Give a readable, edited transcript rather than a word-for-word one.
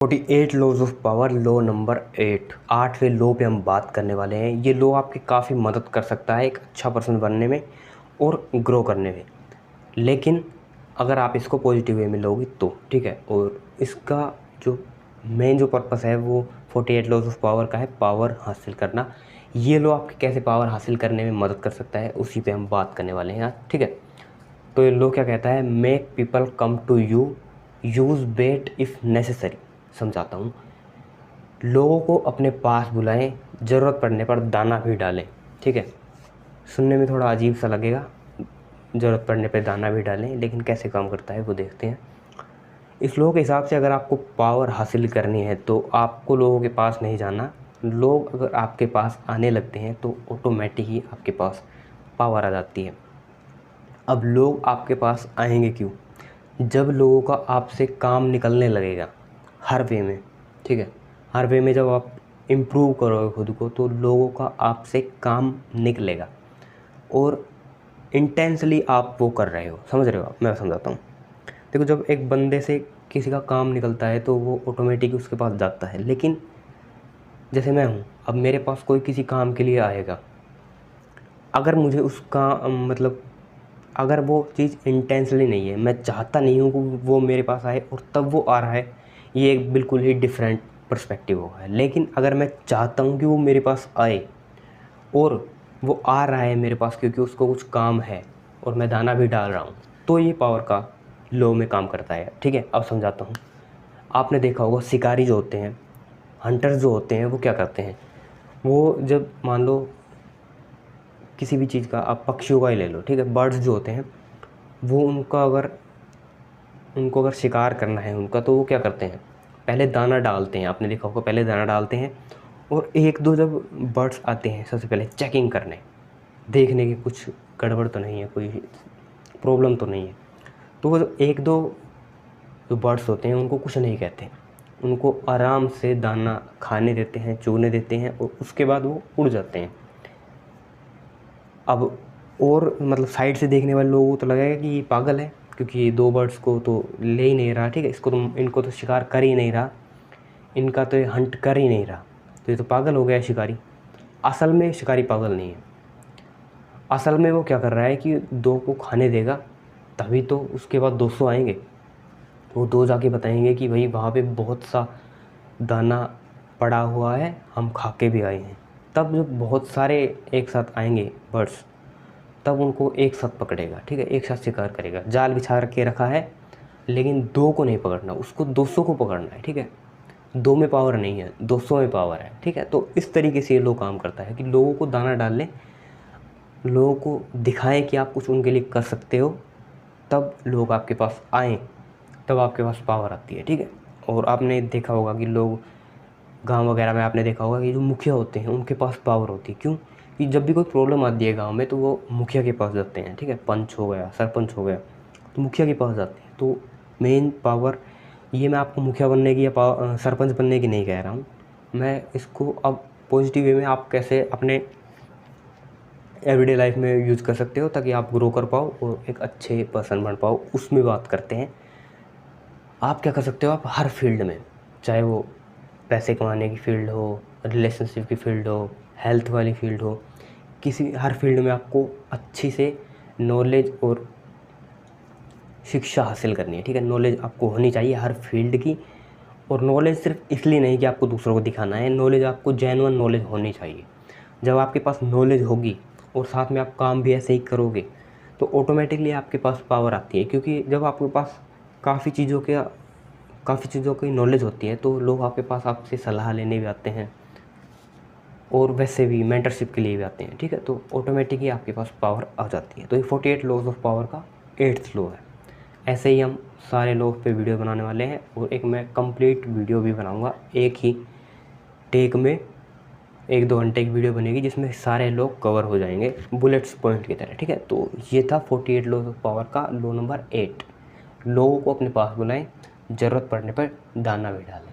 48 laws of power. Law number 8, 8वें law पे हम बात करने वाले हैं। ये लॉ आपकी काफ़ी मदद कर सकता है एक अच्छा पर्सन बनने में और ग्रो करने में, लेकिन अगर आप इसको पॉजिटिव वे में लोगे तो ठीक है। और इसका जो मेन जो पर्पस है वो 48 लॉज ऑफ पावर का है, पावर हासिल करना। ये लॉ आपकी कैसे पावर हासिल करने में मदद कर सकता है उसी पे हम बात करने वाले हैं आज, ठीक है। तो ये लॉ क्या कहता है? Make people come to you, use bait if necessary. समझाता हूँ। लोगों को अपने पास बुलाएं, ज़रूरत पड़ने पर दाना भी डालें, ठीक है। सुनने में थोड़ा अजीब सा लगेगा, ज़रूरत पड़ने पर दाना भी डालें, लेकिन कैसे काम करता है वो देखते हैं। इस लोगों के हिसाब से अगर आपको पावर हासिल करनी है तो आपको लोगों के पास नहीं जाना। लोग अगर आपके पास आने लगते हैं तो ऑटोमेटिक ही आपके पास पावर आ जाती है। अब लोग आपके पास आएंगे क्यों? जब लोगों का आपसे काम निकलने लगेगा हर वे में, ठीक है। हर वे में जब आप इम्प्रूव करोगे खुद को तो लोगों का आपसे काम निकलेगा और इंटेंसली आप वो कर रहे हो। समझ रहे हो आप? मैं समझाता हूँ। देखो, जब एक बंदे से किसी का काम निकलता है तो वो ऑटोमेटिक उसके पास जाता है, लेकिन जैसे मैं हूँ, अब मेरे पास कोई किसी काम के लिए आएगा, अगर मुझे उसका मतलब अगर वो चीज़ इंटेंसली नहीं है, मैं चाहता नहीं हूँ कि वो मेरे पास आए और तब वो आ रहा है, ये एक बिल्कुल ही डिफरेंट पर्सपेक्टिव होगा। लेकिन अगर मैं चाहता हूँ कि वो मेरे पास आए और वो आ रहा है मेरे पास क्योंकि उसको कुछ काम है और मैं दाना भी डाल रहा हूँ, तो ये पावर का लॉ में काम करता है, ठीक है। अब समझाता हूँ। आपने देखा होगा शिकारी जो होते हैं, हंटर्स जो होते हैं, वो क्या करते हैं? वो जब मान लो किसी भी चीज़ का, आप पक्षियों का ही ले लो, ठीक है। बर्ड्स जो होते हैं वो उनको अगर शिकार करना है उनका, तो वो क्या करते हैं? पहले दाना डालते हैं। आपने देखा होगा, पहले दाना डालते हैं और एक दो जब बर्ड्स आते हैं सबसे पहले चेकिंग करने, देखने की कुछ गड़बड़ तो नहीं है, कोई प्रॉब्लम तो नहीं है, तो वो एक दो जो बर्ड्स होते हैं उनको कुछ नहीं कहते, उनको आराम से दाना खाने देते हैं, चुगने देते हैं और उसके बाद वो उड़ जाते हैं। अब और मतलब साइड से देखने वाले लोगों को तो लगेगा कि ये पागल है, क्योंकि ये दो बर्ड्स को तो ले ही नहीं रहा, ठीक है। इनको तो शिकार कर ही नहीं रहा, इनका तो ये हंट कर ही नहीं रहा, तो ये तो पागल हो गया शिकारी। असल में शिकारी पागल नहीं है। असल में वो क्या कर रहा है कि दो को खाने देगा, तभी तो उसके बाद 200 आएंगे। वो दो जाके बताएंगे कि भाई वहाँ पे बहुत सा दाना पड़ा हुआ है, हम खा के भी आए हैं। तब जब बहुत सारे एक साथ आएंगे बर्ड्स, तब उनको एक साथ पकड़ेगा, ठीक है। एक साथ शिकार करेगा, जाल बिछा के रखा है, लेकिन दो को नहीं पकड़ना, उसको 200 को पकड़ना है, ठीक है। दो में पावर नहीं है, 200 में पावर है, ठीक है। तो इस तरीके से ये लोग काम करता है कि लोगों को दाना डाल लें, लोगों को दिखाएं कि आप कुछ उनके लिए कर सकते हो, तब लोग आपके पास आएँ, तब आपके पास पावर आती है, ठीक है। और आपने देखा होगा कि लोग गांव वगैरह में, आपने देखा होगा कि जो मुखिया होते हैं उनके पास पावर होती है। क्यों? कि जब भी कोई प्रॉब्लम आती है गांव में तो वो मुखिया के पास जाते हैं, ठीक है। पंच हो गया, सरपंच हो गया, तो मुखिया के पास जाते हैं। तो मेन पावर ये, मैं आपको मुखिया बनने की या सरपंच बनने की नहीं कह रहा हूँ, मैं इसको अब पॉजिटिव वे में आप कैसे अपने एवरीडे लाइफ में यूज़ कर सकते हो ताकि आप ग्रो कर पाओ और एक अच्छे पर्सन बन पाओ, उसमें बात करते हैं। आप क्या कर सकते हो? आप हर फील्ड में, चाहे वो पैसे कमाने की फील्ड हो, रिलेशनशिप की फील्ड हो, हेल्थ वाली फील्ड हो, किसी हर फील्ड में आपको अच्छी से नॉलेज और शिक्षा हासिल करनी है, ठीक है। नॉलेज आपको होनी चाहिए हर फील्ड की, और नॉलेज सिर्फ इसलिए नहीं कि आपको दूसरों को दिखाना है, नॉलेज आपको जेन्युइन नॉलेज होनी चाहिए। जब आपके पास नॉलेज होगी और साथ में आप काम भी ऐसे ही करोगे तो ऑटोमेटिकली आपके पास पावर आती है। क्योंकि जब आपके पास काफ़ी चीज़ों की नॉलेज होती है तो लोग आपके पास आपसे सलाह लेने भी आते हैं और वैसे भी मेंटरशिप के लिए भी आते हैं, ठीक है। तो ऑटोमेटिकली आपके पास पावर आ जाती है। तो ये 48 लॉज ऑफ पावर का 8th लॉ है। ऐसे ही हम सारे लॉ पे वीडियो बनाने वाले हैं और एक मैं कंप्लीट वीडियो भी बनाऊंगा, एक ही टेक में 1-2 घंटे की वीडियो बनेगी जिसमें सारे लॉ कवर हो जाएंगे बुलेट्स पॉइंट की तरह, ठीक है। तो ये था 48 लॉज ऑफ पावर का लॉ नंबर 8। लोगों को अपने पास बुलाएं, ज़रूरत पड़ने पर दाना भी डालें।